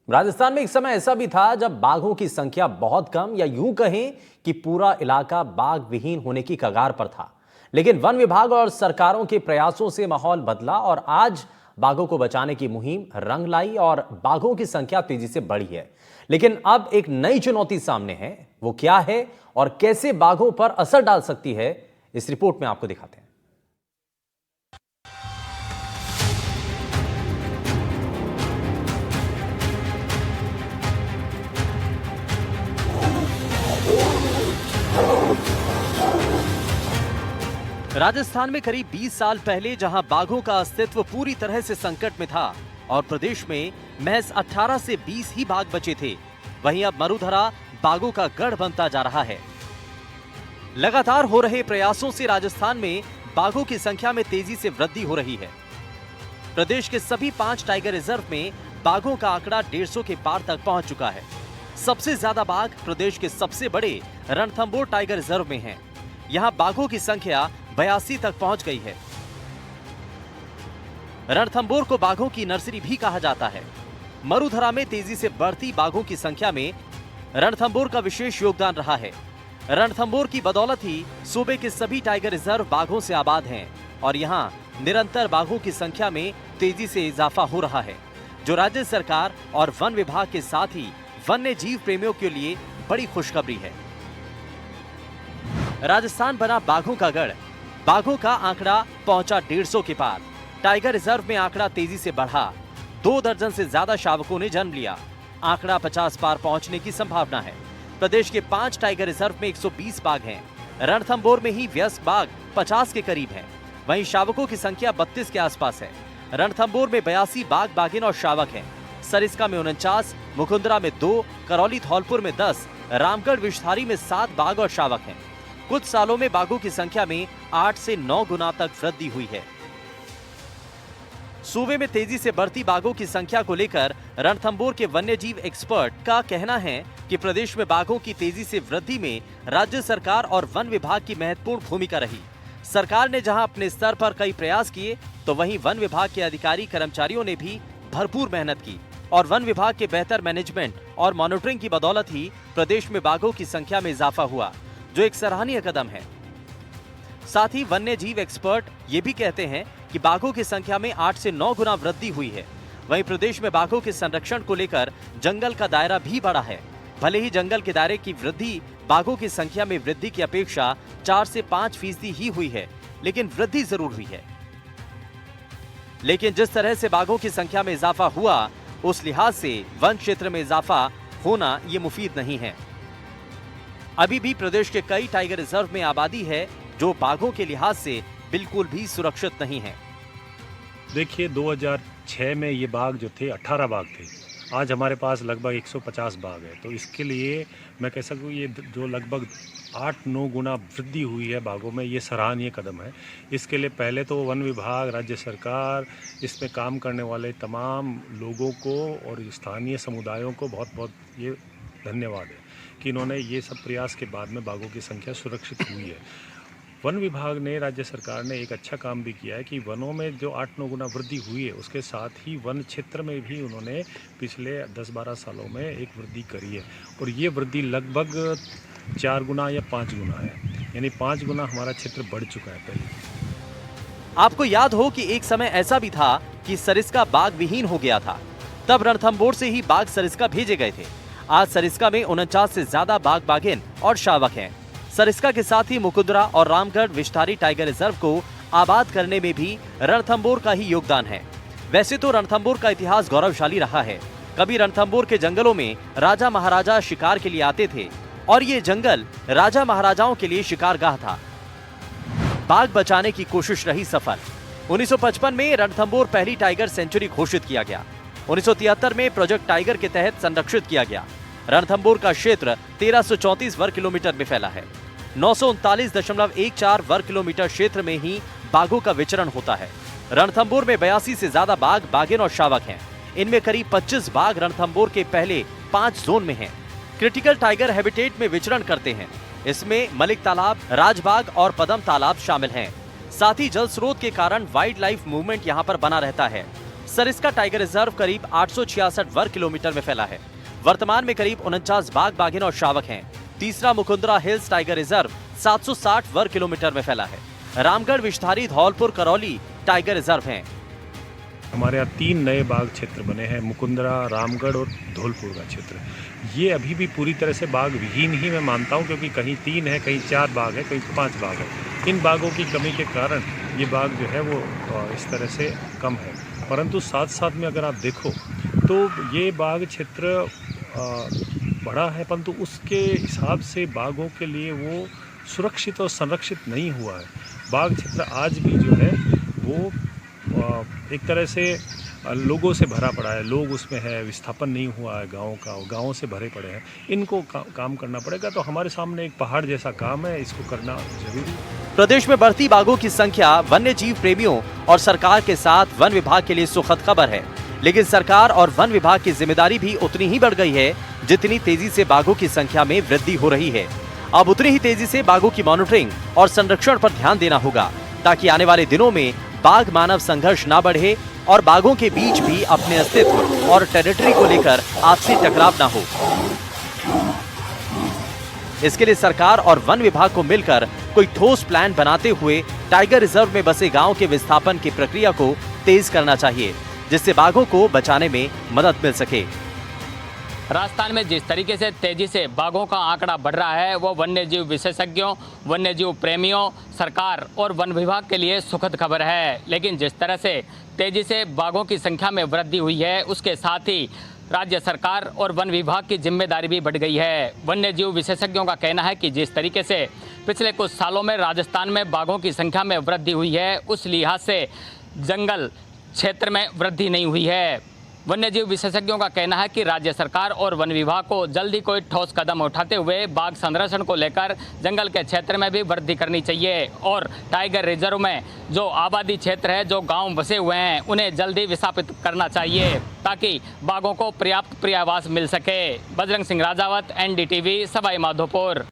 राजस्थान में एक समय ऐसा भी था जब बाघों की संख्या बहुत कम या यूं कहें कि पूरा इलाका बाघ विहीन होने की कगार पर था। लेकिन वन विभाग और सरकारों के प्रयासों से माहौल बदला और आज बाघों को बचाने की मुहिम रंग लाई और बाघों की संख्या तेजी से बढ़ी है। लेकिन अब एक नई चुनौती सामने है। वो क्या है और कैसे बाघों पर असर डाल सकती है, इस रिपोर्ट में आपको दिखाते हैं। राजस्थान में करीब 20 साल पहले जहां बाघों का अस्तित्व पूरी तरह से संकट में था और प्रदेश में महज 18 से 20 ही बाघ बचे थे, वहीं अब मरुधरा बाघों का गढ़ बनता जा रहा है। लगातार हो रहे प्रयासों से राजस्थान में बाघों की संख्या में तेजी से वृद्धि हो रही है। प्रदेश के सभी 5 टाइगर रिजर्व में बाघों का आंकड़ा 150 के पार तक पहुंच चुका है। सबसे ज्यादा बाघ प्रदेश के सबसे बड़े रणथंभौर टाइगर रिजर्व में हैं। यहां बाघों की संख्या 82 तक पहुंच गई है। रणथंभौर को बाघों की नर्सरी भी कहा जाता है। मरुधरा में तेजी से बढ़ती बाघों की संख्या में रणथंभौर का विशेष योगदान रहा है। रणथंभौर की बदौलत ही सूबे के सभी टाइगर रिजर्व बाघों से आबाद हैं और यहां निरंतर बाघों की संख्या में तेजी से इजाफा हो रहा है, जो राज्य सरकार और वन विभाग के साथ ही वन्य जीव प्रेमियों के लिए बड़ी खुशखबरी है। राजस्थान बना बाघों का गढ़। बाघों का आंकड़ा पहुंचा 150 के पार। टाइगर रिजर्व में आंकड़ा तेजी से बढ़ा। 2 दर्जन से ज्यादा शावकों ने जन्म लिया। आंकड़ा 50 पार पहुंचने की संभावना है। प्रदेश के 5 टाइगर रिजर्व में 120 बाघ हैं। रणथंभौर में ही वयस्क बाघ 50 के करीब हैं। वहीं शावकों की संख्या 32 के आसपास है। रणथंभौर में 82 बाघ बाघिन और शावक हैं। सरिस्का में 49, मुकुंदरा में 2, करौली धौलपुर में 10, रामगढ़ विषधारी में 7 बाघ और शावक हैं। कुछ सालों में बाघों की संख्या में 8 से 9 गुना तक वृद्धि हुई है। सूबे में तेजी से बढ़ती बाघों की संख्या को लेकर रणथंभौर के वन्यजीव एक्सपर्ट का कहना है कि प्रदेश में बाघों की तेजी से वृद्धि में राज्य सरकार और वन विभाग की महत्वपूर्ण भूमिका रही। सरकार ने जहां अपने स्तर पर कई प्रयास किए, तो वहीं वन विभाग के अधिकारी कर्मचारियों ने भी भरपूर मेहनत की और वन विभाग के बेहतर मैनेजमेंट और मॉनिटरिंग की बदौलत ही प्रदेश में बाघों की संख्या में इजाफा हुआ, जो एक सराहनीय कदम है। साथ ही वन्य जीव एक्सपर्ट ये भी कहते हैं कि बाघों की संख्या में 8 से 9 गुना वृद्धि हुई है। वहीं प्रदेश में बाघों के संरक्षण को लेकर जंगल का दायरा भी बढ़ा है। भले ही जंगल के दायरे की वृद्धि बाघों की संख्या में वृद्धि की अपेक्षा 4 से 5% ही हुई है, लेकिन वृद्धि जरूर हुई है। लेकिन जिस तरह से बाघों की संख्या में इजाफा हुआ, उस लिहाज से वन क्षेत्र में इजाफा होना ये मुफीद नहीं है। अभी भी प्रदेश के कई टाइगर रिजर्व में आबादी है जो बाघों के लिहाज से बिल्कुल भी सुरक्षित नहीं है। देखिए, 2006 में ये बाघ जो थे 18 बाघ थे। आज हमारे पास लगभग 150 बाघ है। तो इसके लिए मैं कह सकूँ ये जो लगभग 8-9 गुना वृद्धि हुई है बाघों में, ये सराहनीय कदम है। इसके लिए पहले तो वन विभाग, राज्य सरकार, इसमें काम करने वाले तमाम लोगों को और स्थानीय समुदायों को बहुत बहुत ये धन्यवाद है कि इन्होंने ये सब प्रयास के बाद में बाघों की संख्या सुरक्षित हुई है। वन विभाग ने, राज्य सरकार ने एक अच्छा काम भी किया है कि वनों में जो 8-9 गुना वृद्धि हुई है, उसके साथ ही वन क्षेत्र में भी उन्होंने पिछले 10-12 सालों में एक वृद्धि करी है और ये वृद्धि लगभग 4 गुना या 5 गुना है, यानी 5 गुना हमारा क्षेत्र बढ़ चुका है पहले। आपको याद हो कि एक समय ऐसा भी था कि सरिस्का बाघ विहीन हो गया था। तब रणथंभौर से ही बाघ सरिस्का भेजे गए थे। आज सरिस्का में 49 से ज्यादा बाघ बाघिन और शावक हैं। सरिस्का के साथ ही मुकुंदरा और रामगढ़ विषधारी टाइगर रिजर्व को आबाद करने में भी रणथंभौर का ही योगदान है। वैसे तो रणथंभौर का इतिहास गौरवशाली रहा है। कभी रणथंभौर के जंगलों में राजा महाराजा शिकार के लिए आते थे और ये जंगल राजा महाराजाओं के लिए शिकारगाह था। बाघ बचाने की कोशिश रही सफल। 1955 में रणथंभौर पहली टाइगर सेंचुरी घोषित किया गया। 1973 में प्रोजेक्ट टाइगर के तहत संरक्षित किया गया। रणथंभौर का क्षेत्र 1334 वर्ग किलोमीटर में फैला है। 939.14 वर्ग किलोमीटर क्षेत्र में ही बाघों का विचरण होता है। रणथंभौर में 82 से ज्यादा बाघ बाघिन और शावक हैं। इनमें करीब 25 बाघ रणथंभौर के पहले 5 जोन में हैं। क्रिटिकल टाइगर हैबिटेट में विचरण करते हैं। इसमें मलिक तालाब, राजबाग और पदम तालाब शामिल हैं। साथ ही जल स्रोत के कारण वाइल्ड लाइफ मूवमेंट यहाँ पर बना रहता है। सरिस्का टाइगर रिजर्व करीब 866 वर्ग किलोमीटर में फैला है। वर्तमान में करीब 49 बाघ, बाघिन और शावक हैं। तीसरा मुकुंदरा हिल्स टाइगर रिजर्व 760 वर्ग किलोमीटर में फैला है। रामगढ़, विषधारी, धौलपुर, करौली टाइगर रिजर्व हैं। हमारे यहाँ 3 नए बाघ क्षेत्र बने हैं, मुकुंदरा, रामगढ़ और धौलपुर का क्षेत्र। ये अभी भी पूरी तरह से बाघ विहीन ही मैं मानता हूँ, क्योंकि कहीं 3 है, कहीं 4 बाघ है, कहीं 5 बाघ है। इन बाघों की कमी के कारण ये बाघ जो है वो इस तरह से कम है। परंतु साथ साथ में अगर आप देखो तो ये बाघ क्षेत्र बड़ा है, परंतु उसके हिसाब से बाघों के लिए वो सुरक्षित और संरक्षित नहीं हुआ है। बाघ क्षेत्र आज भी जो है वो एक तरह से लोगों से भरा पड़ा है, लोग उसमें है, विस्थापन नहीं हुआ है गाँव का, गाँव से भरे पड़े हैं। इनको काम करना पड़ेगा। तो हमारे सामने एक पहाड़ जैसा काम है, इसको करना जरूरी है। प्रदेश में बढ़ती बाघों की संख्या वन्य जीव प्रेमियों और सरकार के साथ वन विभाग के लिए सुखद खबर है, लेकिन सरकार और वन विभाग की जिम्मेदारी भी उतनी ही बढ़ गई है जितनी तेजी से बाघों की संख्या में वृद्धि हो रही है। अब उतनी ही तेजी से बाघों की मॉनिटरिंग और संरक्षण पर ध्यान देना होगा, ताकि आने वाले दिनों में बाघ मानव संघर्ष ना बढ़े और बाघों के बीच भी अपने अस्तित्व और टेरिटरी को लेकर आपसी टकराव ना हो। इसके लिए सरकार और वन विभाग को मिलकर कोई ठोस प्लान बनाते हुए टाइगर रिजर्व में बसे गांव के विस्थापन की प्रक्रिया को तेज करना चाहिए, जिससे बाघों को बचाने में मदद मिल सके। राजस्थान में जिस तरीके से तेजी से बाघों का आंकड़ा बढ़ रहा है, वो वन्यजीव विशेषज्ञों, वन्यजीव प्रेमियों, सरकार और वन विभाग के लिए सुखद खबर है। लेकिन जिस तरह से तेजी से बाघों की संख्या में वृद्धि हुई है, उसके साथ ही राज्य सरकार और वन विभाग की जिम्मेदारी भी बढ़ गई है। वन्यजीव विशेषज्ञों का कहना है कि जिस तरीके से पिछले कुछ सालों में राजस्थान में बाघों की संख्या में वृद्धि हुई है, उस लिहाज से जंगल क्षेत्र में वृद्धि नहीं हुई है। वन्यजीव विशेषज्ञों का कहना है कि राज्य सरकार और वन विभाग को जल्दी कोई ठोस कदम उठाते हुए बाघ संरक्षण को लेकर जंगल के क्षेत्र में भी वृद्धि करनी चाहिए और टाइगर रिजर्व में जो आबादी क्षेत्र है, जो गांव बसे हुए हैं, उन्हें जल्दी विस्थापित करना चाहिए ताकि बाघों को पर्याप्त पर्यावास मिल सके। बजरंग सिंह राजावत, NDTV, सवाई माधोपुर।